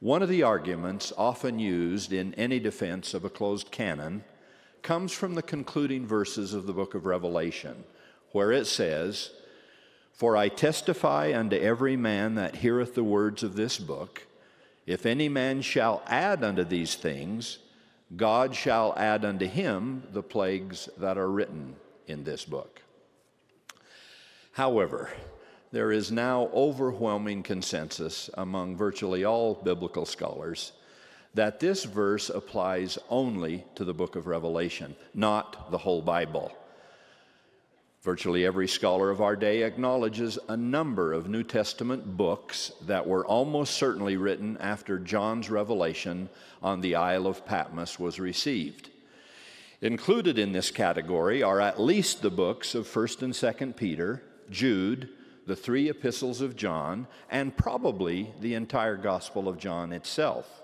One of the arguments often used in any defense of a closed canon comes from the concluding verses of the book of Revelation, where it says, "For I testify unto every man that heareth the words of this book, if any man shall add unto these things, God shall add unto him the plagues that are written in this book." However, there is now overwhelming consensus among virtually all biblical scholars that this verse applies only to the book of Revelation, not the whole Bible. Virtually every scholar of our day acknowledges a number of New Testament books that were almost certainly written after John's revelation on the Isle of Patmos was received. Included in this category are at least the books of 1st and 2nd Peter, Jude, the 3 epistles of John, and probably the entire Gospel of John itself.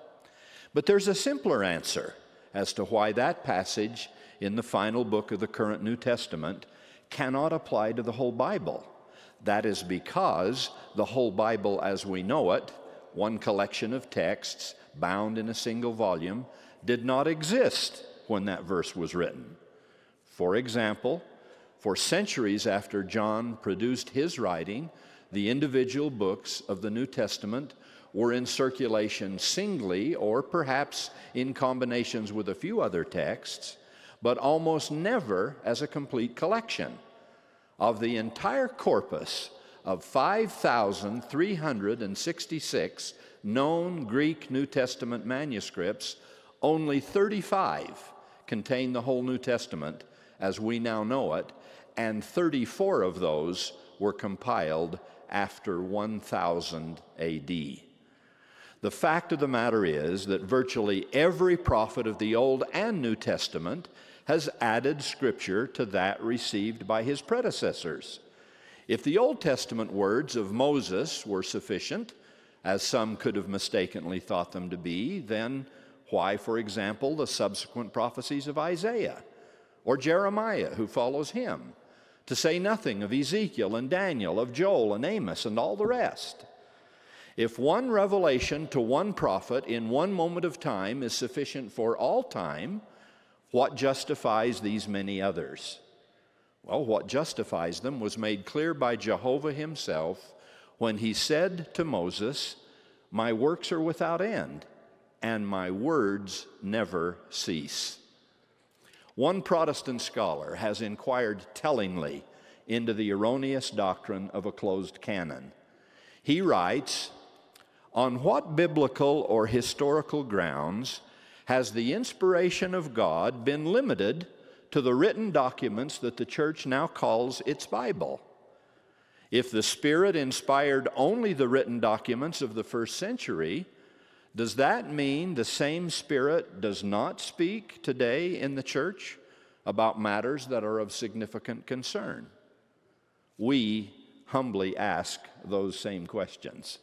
But there's a simpler answer as to why that passage in the final book of the current New Testament cannot apply to the whole Bible. That is because the whole Bible as we know it, one collection of texts bound in a single volume, did not exist when that verse was written. For example, for centuries after John produced his writing, the individual books of the New Testament were in circulation singly or perhaps in combinations with a few other texts, but almost never as a complete collection. Of the entire corpus of 5,366 known Greek New Testament manuscripts, only 35 contain the whole New Testament as we now know it, and 34 of those were compiled after 1000 AD. The fact of the matter is that virtually every prophet of the Old and New Testament has added scripture to that received by his predecessors. If the Old Testament words of Moses were sufficient, as some could have mistakenly thought them to be, then why, for example, the subsequent prophecies of Isaiah or Jeremiah, who follows him, to say nothing of Ezekiel and Daniel, of Joel and Amos and all the rest? If one revelation to one prophet in one moment of time is sufficient for all time, what justifies these many others? Well, what justifies them was made clear by Jehovah himself when he said to Moses, "My works are without end, and my words never cease." One Protestant scholar has inquired tellingly into the erroneous doctrine of a closed canon. He writes, "On what biblical or historical grounds has the inspiration of God been limited to the written documents that the church now calls its Bible? If the Spirit inspired only the written documents of the first century, does that mean the same Spirit does not speak today in the church about matters that are of significant concern?" We humbly ask those same questions.